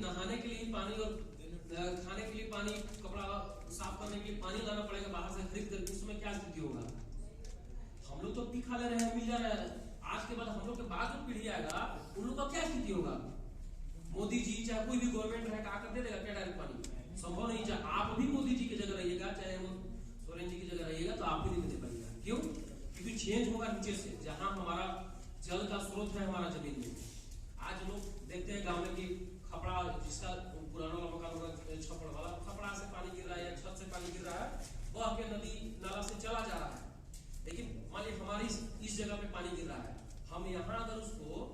नहाने के लिए पानी और खाने के लिए पानी, कपड़ा साफ करने के लिए पानी लाना पड़ेगा बाहर से खरीद कर, उस समय क्या स्थिति होगा? हम लोग तो पी खा ले रहे हैं, मिल जा रहा है। आज के बाद हम लोग के बाद जो पीढ़ी आएगा उन लोग का क्या स्थिति होगा? मोदी जी चाहे कोई भी गवर्नमेंट रहे कहा कर दे देगा क्या डायरेक्ट पानी? संभव नहीं। चाहे आप भी मोदी जी की जगह रहिएगा, चाहे सोरेन जी की जगह रहिएगा, तो आप भी नहीं दे पाइएगा। क्यों? क्योंकि चेंज होगा नीचे से, जहां हमारा जल का स्रोत है हमारा जमीन में। आज लोग देखते हैं गांव में कि खपड़ा, जिसका पुराना वाला मकान होगा छपड़ वाला, खपड़ा से पानी गिर रहा है या छत से पानी गिर रहा है, वह के नदी नाला से चला जा रहा है। लेकिन मान लीजिए हमारी इस जगह पे पानी गिर रहा है, हम यहाँ अगर उसको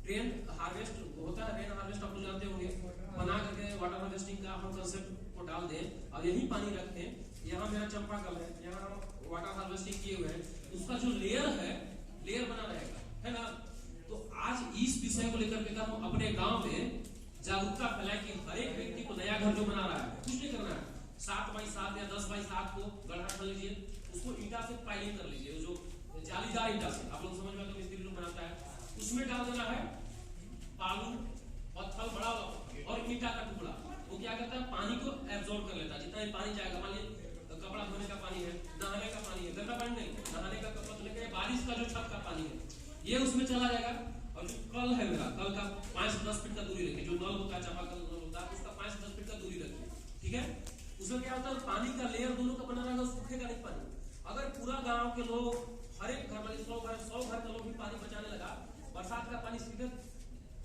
रेन हार्वेस्ट होता है, रेन हार्वेस्ट आप लोग जानते होंगे, बना करके वाटर हार्वेस्टिंग का हम कंसेप्ट को डाल दें और यही पानी रखें। यहाँ मेरा चंपा कल है, यहाँ हम वाटर हार्वेस्टिंग किए हुए हैं, उसका जो लेयर है लेयर बना रहेगा, है ना। तो आज इस विषय को लेकर के हम अपने गांव में जागरूकता फैलाएं कि हर एक व्यक्ति को नया घर जो बना रहा है, कुछ नहीं करना है, 7x7 या 10x7 को गड्ढा कर लीजिए, उसको ईंटा से पाइलिंग कर लीजिए, जो जालीदार ईंटा से, आप लोग समझ में, तो मिस्त्री लोग बनाता है, उसमें डाल देना है बालू, पत्थर बड़ा और ईंटा का टुकड़ा। वो क्या करता है, पानी को एब्जॉर्ब कर लेता है। जितना ही पानी जाएगा, मान लीजिए कपड़ा धोने का पानी है, नहाने का पानी है, गंदा पानी नहीं, नहाने का कपड़ा धोने का, बारिश का जो छत का पानी है, ये उसमें चला जाएगा। और जो कल है मेरा, कल का 5 से 10 फीट का दूरी रखिए, जो नल होता है, चापाकल नल होता है, उसका 5 से 10 फीट का दूरी रखिए, ठीक है। उसमें क्या होता है, पानी का लेयर दोनों का बना रहेगा, सूखेगा नहीं पानी। अगर पूरा गांव के लोग, हर एक घर वाले 100 घर का लोग भी पानी बचाने लगा, बरसात का पानी सीधे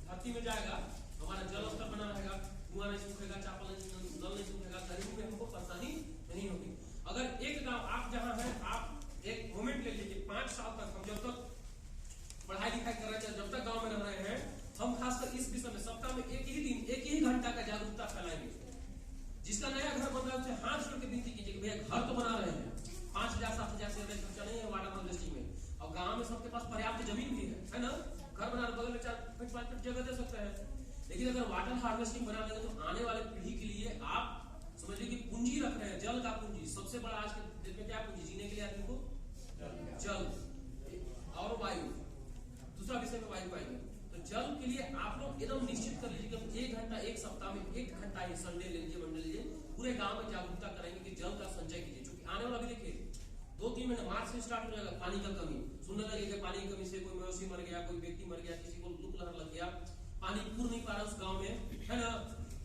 धरती में जाएगा, हमारा जल स्तर बना रहेगा, कुआं नहीं सूखेगा, चापल नहीं, नल नहीं सूखेगा, गर्मी में हमको परेशानी नहीं होगी। अगर एक गांव आप जहां है, आप एक मोमेंट ले लीजिए, 5 साल तक हम जब तक पढ़ाई लिखाई कर रहे थे, जब तक गांव में रह रहे हैं, हम खासकर इस विषय में सप्ताह में एक ही दिन, एक ही घंटा का जागरूकता फैलाएंगे। जिसका नया घर बन रहा है उसे हाथ जोड़ के विनती कीजिए कि भैया घर तो बना रहे हैं, 5,000-7,000 से ज्यादा खर्चा नहीं है वाटर हार्वेस्टिंग में, और गांव में सबके पास पर्याप्त जमीन भी है ना, घर बना बगल में 4 फीट 5 फीट जगह दे सकते हैं। लेकिन अगर वाटर हार्वेस्टिंग बना लेंगे तो आने वाले पीढ़ी के लिए आप समझिए कि पूंजी रख रहे हैं, जल का पूंजी। सबसे बड़ा आज के डेट में क्या पूंजी, जीने के लिए आदमी को जल और वायु। दूसरा विषय में वायु पाएंगे, तो जल के लिए आप लोग एकदम निश्चित कर लीजिए कि 1 घंटा, एक सप्ताह में 1 घंटा, ये संडे ले लीजिए, मंडे लीजिए, पूरे गांव में जागरूकता करेंगे कि जल का संचय कीजिए। क्योंकि आने वाला भी देखिए 2-3 महीने, मार्च से स्टार्ट हो जाएगा पानी का कमी, सुनने लगेगा पानी की कमी से कोई मवेशी मर गया, कोई व्यक्ति मर गया, किसी को लू लहर लग गया, पानी पूर नहीं पा रहा उस गांव में, है ना।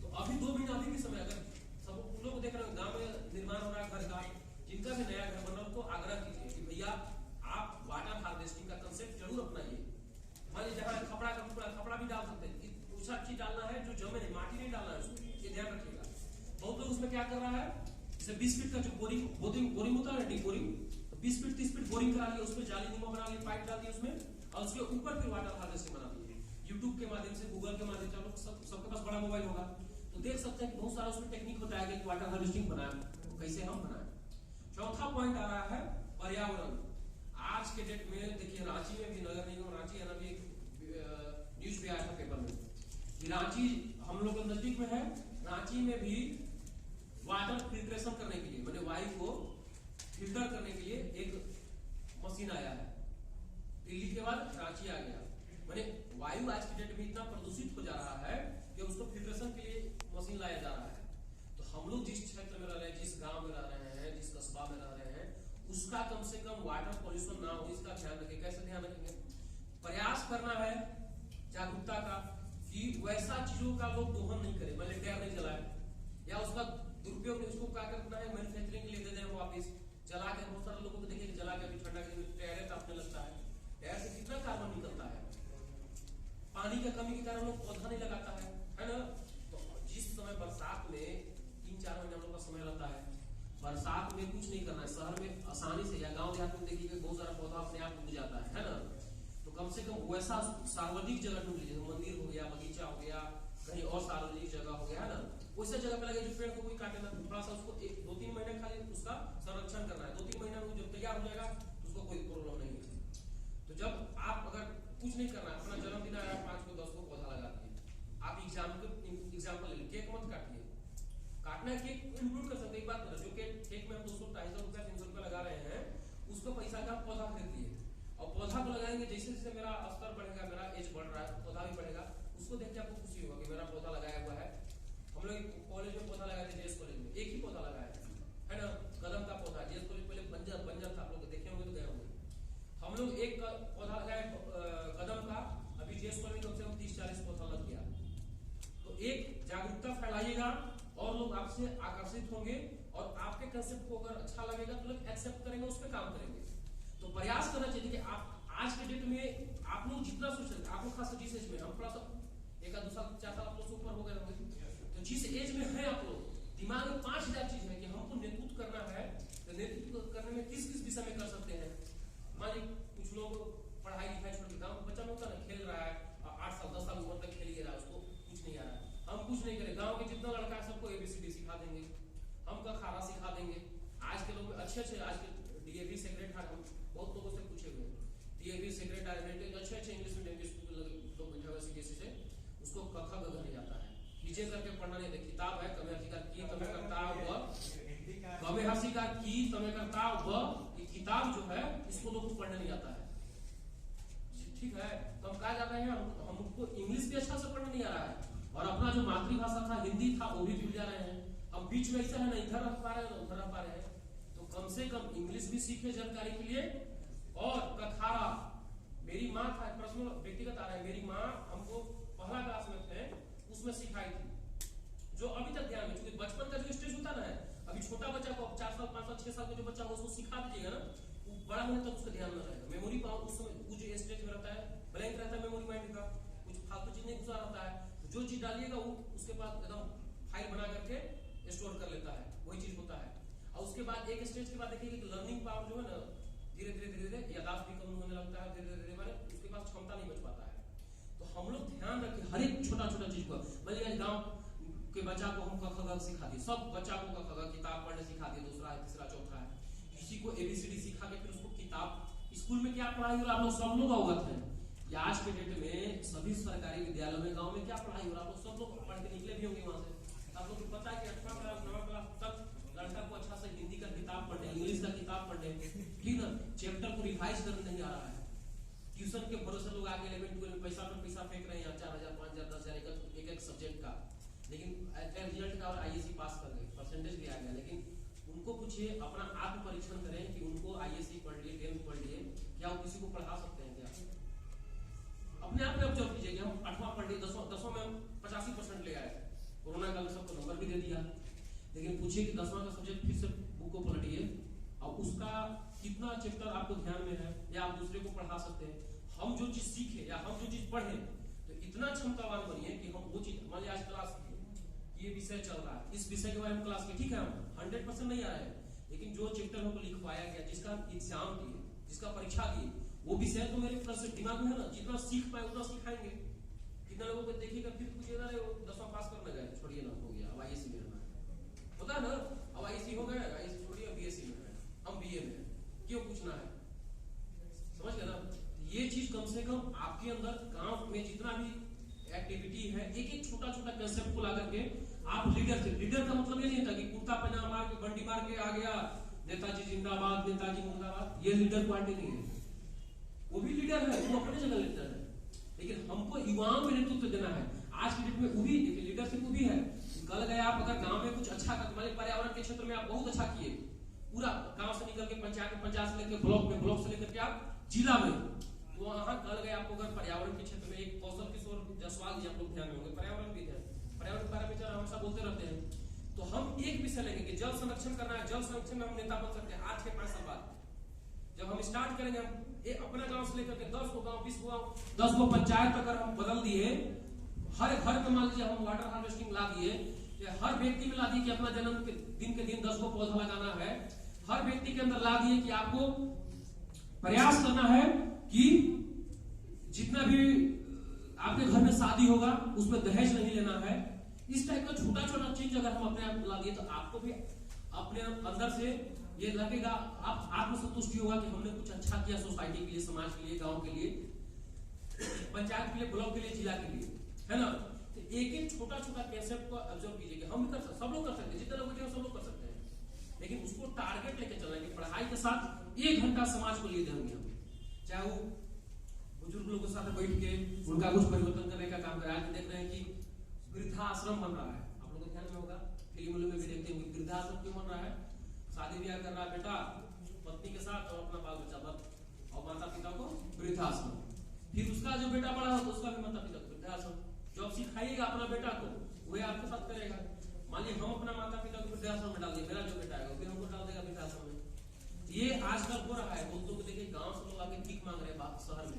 तो अभी 2 महीना अभी भी समय, अगर सब लोग देख रहे हैं गांव में निर्माण हो रहा है घर का, जिनका भी नया घर बन रहा है, उनको आग्रह कीजिए कि भैया आप वाटर हार्वेस्टिंग का कंसेप्ट जरूर अपनाइए। मान लीजिए जहाँ खपड़ा का टुकड़ा, खपड़ा भी डाल सकते हैं, दूसरा चीज डालना है जो जमे नहीं, माटी नहीं डालना है उसमें, ये ध्यान रखिएगा। बहुत लोग उसमें क्या कर रहा है, जैसे 20 फीट का जो बोरिंग होता है, deep boring, 20 feet 30 feet boring करा लिया, उसमें जाली नीमा बना लिया, पाइप डाल दिया उसमें, और उसके ऊपर फिर वाटर हार्वेस्टिंग बना दिए। यूट्यूब के माध्यम से, गूगल के माध्यम से, सबके पास बड़ा मोबाइल होगा तो देख सकते हैं कि बहुत सारा उसमें टेक्निक होता है कि वाटर हार्वेस्टिंग बनाए, तो कैसे हम बनाए। चौथा पॉइंट आ रहा है पर्यावरण। आज के डेट में देखिए, रांची में भी, नगर निगम रांची है ना, भी न्यूज भी आया था पेपर में, रांची हम लोग के नजदीक में है, रांची में भी वाटर फिल्ट्रेशन करने के लिए, मैंने वायु को फिल्टर करने के लिए एक मशीन आया है। दिल्ली के बाद रांची आ गया, मैंने वायु आज की डेट में इतना प्रदूषित हो जा रहा है कि उसको फिल्ट्रेशन के लिए मशीन लाया जा रहा है। तो हम लोग जिस क्षेत्र में रह रहे हैं, जिस गांव में रह रहे हैं, जिस कस्बा में रह रहे हैं, उसका कम से कम वाटर पॉल्यूशन ना हो, इसका ध्यान रखें। कैसे ध्यान रखेंगे, प्रयास करना है जागरूकता का कि वैसा चीजों का लोग दोहन नहीं करे, मतलब टैर नहीं जलाए, या उसका दुरुपयोग नहीं, उसको क्या करना है, मैन्युफैक्चरिंग के लिए दे दें वापिस, जला के। बहुत सारे लोगों को देखिए जला के अभी ठंडा के टैर काटने लगता है, टैर से कितना कार्बन निकलता है। पानी का कमी के कारण लोग पौधा नहीं लगाता है ना। तो जिस समय बरसात में 3-4 महीने हम लोग का समय रहता है, बरसात में कुछ नहीं करना है, शहर में आसानी से या गांव देहात में देखिए बहुत सारा पौधा अपने आप उग जाता है ना। तो कम से कम वैसा सार्वजनिक जगह ढूंढ लीजिए, मंदिर हो गया, बगीचा हो गया, कहीं और सार्वजनिक जगह हो गया, है ना, वैसे जगह पे लगे जो पेड़ को कोई काटे ना, थोड़ा सा उसको 2-3 महीने खाली उसका संरक्षण करना है। 2-3 महीने में जब तैयार हो जाएगा तो उसको कोई प्रॉब्लम नहीं है। तो जब आप अगर कुछ नहीं करना है, अपना जन्मदिन आया, 5 को 10 को पौधा लगा दिए, आप एग्जाम्पल ले लीजिए, केक मत काटिए, काटना है केक इंक्लूड कर सकते। एक बात जो केक में हम 200-250 रुपया 300 रुपया लगा रहे हैं, उसको पैसा का पौधा खरीद लिए, और पौधा को लगाएंगे, जैसे जैसे मेरा स्तर बढ़ेगा, मेरा एज बढ़ रहा है, पौधा भी बढ़ेगा, उसको देख के आपको खुशी होगा कि मेरा पौधा लगाया हुआ सिखाइएगा और लोग आपसे आकर्षित होंगे और आपके कंसेप्ट को अगर अच्छा लगेगा तो लोग एक्सेप्ट करेंगे, उस पर काम करेंगे। तो प्रयास करना चाहिए कि आप आज के डेट में आप लोग जितना सोच सकते, आप लोग खास जिस एज में, हम थोड़ा सा 1-2 साल 4 साल आप लोग से ऊपर हो गए होंगे, तो जिस एज में है आप लोग, दिमाग में 5000 चीज है कि हमको नेतृत्व करना है, तो नेतृत्व करने में किस किस विषय में कर सकते हैं। मान लीजिए कुछ लोग पढ़ाई लिखाई छोड़ के, गाँव बच्चा में होता है ना, खेल रहा है 8 साल 10 साल उम्र तक खेल ही रहा है, उसको कुछ नहीं आ रहा है, हम कुछ नहीं करें, गाँव के जितना लड़का है सबको ABCD सिखा देंगे, हम का खारा सिखा देंगे। आज के लोग अच्छे आज के DAV सेक्रेटरी, हम बहुत लोगों से पूछे हुए DAV सेक्रेटरी अच्छे इंग्लिश मीडियम के स्कूल लोग बैठा हुआ CBSE से, उसको क ख ग नहीं आता है, नीचे करके पढ़ना नहीं आता। किताब है कमे हसीकार की तमे करता व, कमे हसीकार की तमे करता व, ये किताब जो है इसको लोगों को पढ़ने नहीं आता है, ठीक है। तो हम कहा जाता है हमको इंग्लिश भी अच्छा से पढ़ने नहीं आ रहा है, और अपना जो मातृभाषा था हिंदी था वो भी भूल जा रहे हैं। हम बीच में ऐसा है ना, इधर रख पा रहे हैं ना उधर रख पा रहे हैं, तो कम से कम इंग्लिश भी सीखे जानकारी के लिए। और कथारा, मेरी माँ था, पर्सनल व्यक्तिगत आ रहा है, मेरी माँ हमको पहला क्लास में थे उसमें सिखाई थी, जो अभी तक ध्यान में, क्योंकि बचपन का जो स्टेज होता है, अभी छोटा बच्चा को 4 साल 5 साल 6 साल का जो बच्चा हो उसको सिखा दीजिएगा ना, वो बड़ा होने तक उसका ध्यान में रहेगा, मेमोरी पावर उस समय वो जो स्टेज में रहता है, ब्लैंक रहता है मेमोरी माइंड का, कुछ फालतू चीज नहीं घुसा रहता है, जो चीज डालिएगा वो उसके बाद एकदम फाइल बना करके स्टोर कर लेता है, वही चीज होता है। और उसके बाद एक स्टेज के बाद देखिए कि लर्निंग पावर जो है ना, धीरे धीरे यादाश्त भी कम होने लगता है, धीरे धीरे माने उसके पास क्षमता नहीं बच पाता है। तो हम लोग ध्यान रखें हर एक छोटा छोटा चीज को। मतलब गाँव के बच्चा को हम क ख ग सिखा दिए, सब बच्चा को क ख ग किताब पढ़ने सिखा दिए, दूसरा है तीसरा चौथा है, किसी को ABCD सिखा के फिर उसको किताब, स्कूल में क्या पढ़ाई हो रहा है आप लोग सब लोग अवगत हैं। या आज के डेट में सभी सरकारी विद्यालयों में गाँव में क्या पढ़ाई हो रहा है आप लोग सब लोग पढ़ के निकले भी होंगे वहां से। आप लोग को पता है कि 8वां क्लास 9वां क्लास तक लड़का को अच्छा से हिंदी का किताब पढ़ने, इंग्लिश का किताब पढ़ने, ठीक ना, चैप्टर को रिवाइज करने नहीं आ रहा है। ट्यूशन के भरोसे लोग आगे 11 12 में पैसा पे पैसा फेंक रहे हैं, 4000 5000 10,000 एक सब्जेक्ट का, लेकिन रिजल्ट का और ISC पास कर गए, परसेंटेज भी आ गया। लेकिन उनको पूछिए, अपना आत्म परीक्षण करें कि उनको ISC पढ़ लिए 10th पढ़ लिए, क्या वो किसी को पढ़ा सकते हैं क्या? अपने आप में ऑब्जर्व कीजिए कि हम 8वां पढ़ लिए, 10वां में 85% ले आए, कोरोना काल में सबको नंबर भी दे दिया, लेकिन पूछिए कि 10वां का सब्जेक्ट फिर से बुक को पलटिए और उसका कितना चैप्टर आपको ध्यान में है या आप दूसरे को पढ़ा सकते हैं। हम जो चीज सीखे या हम जो चीज पढ़े तो इतना क्षमतावान बनिए कि हम वो चीज, मान लीजिए आज क्लास ये विषय चल रहा है, इस विषय के बारे में क्लास में, ठीक है हम 100% नहीं आ रहे हैं, लेकिन जो चैप्टर हमको लिखवाया गया, जिसका एग्जाम दिए, जिसका परीक्षा दिए, वो विषय तो मेरे प्लस दिमाग में है ना, जितना सीख पाए उतना सिखाएंगे। कितना लोगों को देखिएगा फिर पूछिएगा, अरे 10वां पास करने गए, छोड़िए ना, हो गया अब ISC में रहना है, होता है ना, अब ISC हो गया, ISC छोड़िए BSc में है, हम BA में, क्यों पूछना है, समझ गए ना। ये चीज कम से कम आपके अंदर गांव में जितना भी एक्टिविटी है, एक एक छोटा छोटा कंसेप्ट को ला करके आप लीडर थे। लीडर का मतलब ये नहीं था कि कुर्ता पजामा मार के बंडी मार के आ गया, नेताजी जिंदाबाद नेताजी मुर्दाबाद, ये लीडर क्वालिटी नहीं है। वो भी लीडर है, वो अपने जगह लीडर है, लेकिन हमको युवाओं में नेतृत्व देना है। आज की डेट में वो भी लीडरशिप वो भी है। कल गए आप अगर गांव में कुछ अच्छा कर, मान पर्यावरण के क्षेत्र में आप बहुत अच्छा किए, पूरा गांव से निकल के पंचायत से लेकर ब्लॉक में, ब्लॉक से लेकर के आप जिला में, तो वहां कल गए आपको अगर पर्यावरण के क्षेत्र में एक कौशल किशोर जायसवाल जी आप लोग ध्यान में होंगे, पर्यावरण भी ध्यान, पर्यावरण के बारे में जरा हमेशा बोलते रहते हैं। तो हम एक विषय लेंगे कि जल संरक्षण करना है, जल संरक्षण में हम नेता बन सकते हैं। आज के 5 साल बाद जब हम स्टार्ट करेंगे, हम अपना गांव से लेकर के 10 गो गांव 20 गो गांव 10 गो पंचायत अगर हम बदल दिए, हर घर में मान लीजिए हम वाटर हार्वेस्टिंग ला दिए, हर व्यक्ति में ला दिए कि अपना जन्म के दिन 10 गो पौधा लगाना है, हर व्यक्ति के अंदर ला दिए कि आपको प्रयास करना है कि जितना भी आपके घर में शादी होगा उसमें दहेज नहीं लेना है। इस टाइप का छोटा छोटा चीज अगर हम अपने आप ला दिए तो आपको भी अपने अंदर से ये लगेगा, आप आत्मसंतुष्टि होगा कि हमने कुछ अच्छा किया सोसाइटी के लिए, समाज के लिए, गांव के लिए, पंचायत के लिए, ब्लॉक के लिए, जिला के लिए, है ना। तो एक एक छोटा छोटा कंसेप्ट को ऑब्जर्व कीजिए कि हम भी कर सकते, सब लोग कर सकते हैं, जितने लोग बैठे हैं सब लोग कर सकते हैं, लेकिन उसको टारगेट लेके चलना है कि पढ़ाई के साथ 1 घंटा समाज को लिए देंगे हम, चाहे वो बुजुर्ग लोगों के साथ बैठ के उनका कुछ परिवर्तन करने का काम करें। आज देख रहे हैं कि वृद्धाश्रम बन रहा है, आप लोगों को ध्यान में होगा, फिल्मों में भी देखते होंगे वृद्धाश्रम क्यों बन रहा है। शादी ब्याह कर रहा है बेटा पत्नी के साथ और अपना बाल बच्चा और माता पिता को वृद्धाश्रम, फिर उसका जो बेटा बड़ा हो तो उसका भी माता पिता को वृद्धाश्रम। जो आप सिखाइएगा अपना बेटा को, वही आपके साथ करेगा। मान लीजिए हम अपना माता पिता को वृद्धाश्रम में डाल दिए, मेरा जो बेटा है फिर हमको डाल देगा वृद्धाश्रम में। ये आजकल हो रहा है। दोस्तों को देखिए गांव से लोग आके भीख मांग रहे हैं शहर में,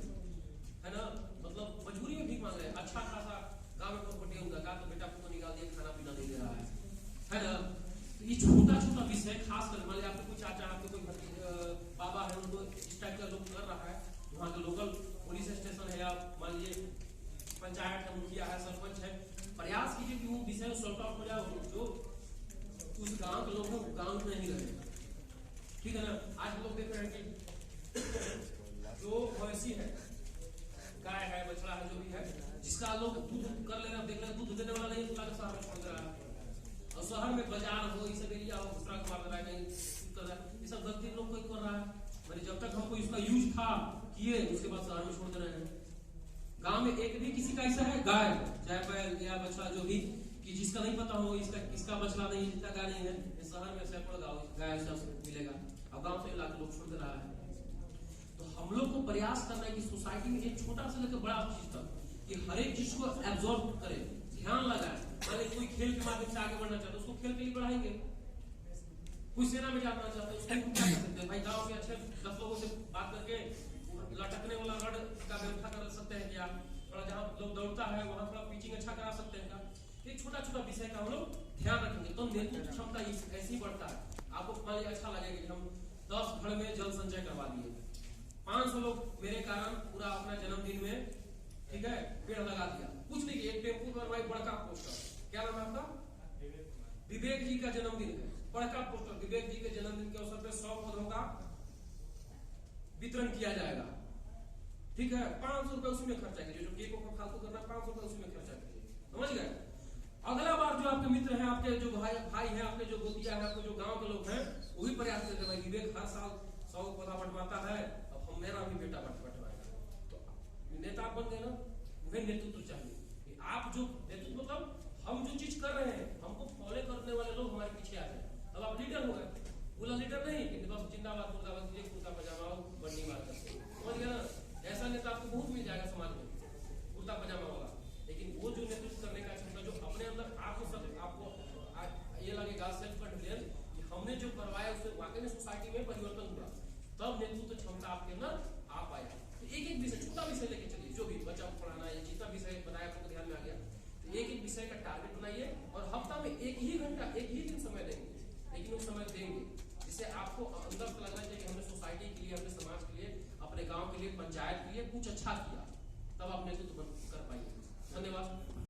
है ना, मतलब मजबूरी में भीख मांग रहे हैं। अच्छा खासा गाँव में प्रॉपर्टी उनका का तो बेटा को निकाल दिया, खाना पीना नहीं दे रहा है ना। तो ये छोटा छोटा विषय खास कर मान लीजिए आपके कोई चाचा, आपके कोई बाबा है, उनको इस टाइप का लोग कर रहा है, वहाँ के लोकल पुलिस स्टेशन है या मान लीजिए पंचायत है, मुखिया है, सरपंच है, प्रयास कीजिए कि वो विषय सॉल्व आउट हो जाए। जो उस गांव के लोग हैं वो गांव में नहीं रहे, ठीक है ना। आज लोग देख रहे हैं कि जो मवेशी है, गाय है, बछड़ा है, जो भी है, जिसका लोग दूध कर ले रहे हैं, देख रहे हैं दूध देने वाला नहीं, तो शहर में छोड़ दे रहा है। और शहर में बाजार हो, इस एरिया हो, दूसरा को मार रहा है, कहीं कर रहा है, ये सब गलती लोग कोई कर रहा है। मैंने जब तक हमको इसका यूज था किए, उसके बाद शहर में छोड़ दे रहे हैं। गांव में एक भी किसी का ऐसा है गाय चाहे बैल या बछड़ा जो भी, कि जिसका नहीं पता हो इसका बछड़ा नहीं, इसका गाय नहीं है। शहर में सैकड़ों गाय मिलेगा, अब गांव से लाके लोग छोड़ दे रहा है। तो हम लोग को प्रयास करना है कि सोसाइटी में एक छोटा से लेकर बड़ा चीज तक कि हर एक चीज को एब्जॉर्ब करे, ध्यान लगाए। मान कोई खेल के माध्यम से आगे बढ़ना चाहता है, उसको खेल के लिए बढ़ाएंगे। कोई सेना में जाना चाहता है, उसको क्या कर सकते हैं भाई, गांव के अच्छे 10 लोगों से बात करके लटकने वाला रड का व्यवस्था कर सकते हैं क्या, थोड़ा जहाँ लोग दौड़ता है वहां थोड़ा पिचिंग अच्छा करा सकते हैं क्या। एक छोटा छोटा विषय का हम लोग ध्यान रखेंगे तो नेतृत्व क्षमता ऐसी बढ़ता है। आपको मान लीजिए अच्छा लगेगा कि हम 10 घर में जल संचय करवा दिए, 500 लोग मेरे कारण पूरा अपना जन्मदिन में, ठीक है, पेड़ लगा दिया। कुछ नहीं, एक टेम्पू पर भाई बड़का पोस्टर, क्या नाम है आपका, विवेक जी का जन्मदिन है, बड़का पोस्टर, विवेक जी के जन्मदिन के अवसर पर 100 पौधों का वितरण किया जाएगा, ठीक है। 500 रुपए उसी में खर्चा कीजिए, जो केक को फालतू करना 500 रुपए उसी में खर्चा कीजिए, समझ गए। अगला बार जो आपके मित्र हैं, आपके जो भाई हैं, आपके जो गोतिया है, आपके जो गांव के लोग हैं, वो भी प्रयास करते हैं भाई विवेक हर साल 100 पौधा बंटवाता है, अब हम मेरा भी बेटा बंटवाएगा। तो नेता बन गए ना, वही नेतृत्व चाहिए। आप जो नेतृत्व मतलब हम जो चीज कर रहे हैं, हमको फॉलो करने वाले लोग हमारे पीछे आ जाए। अब आप लीडर हो गए, बोला लीडर नहीं कि बस जिंदाबाद मुर्दाबाद कीजिए, कुर्ता पजामा बंडी मार करते, समझ गया ना। ऐसा नेता आपको बहुत मिल जाएगा समाज में, कुर्ता पजामा वाला। लेकिन वो जो नेतृत्व करने का क्षमता, जो अपने अंदर आपको ये लगेगा सेल्फ कॉन्फिडेंस कि हमने जो करवाया उससे वाकई में सोसाइटी में परिवर्तन हुआ, तब नेतृत्व क्षमता आपके अंदर आ पाएगा। तो एक एक विषय, छोटा विषय लेके चलिए, जो भी बच्चा को पढ़ाना है, जितना विषय बताया आपको ध्यान में आ गया, तो एक एक विषय का टारगेट बनाइए और हफ्ता में एक ही घंटा, एक ही दिन समय देंगे, लेकिन वो समय देंगे जिससे आपको अंदर से लगना चाहिए कि हमने सोसाइटी के लिए, अपने समाज के लिए, अपने गाँव के लिए, पंचायत के लिए कुछ अच्छा किया, तब आप नेतृत्व कर पाइए। धन्यवाद।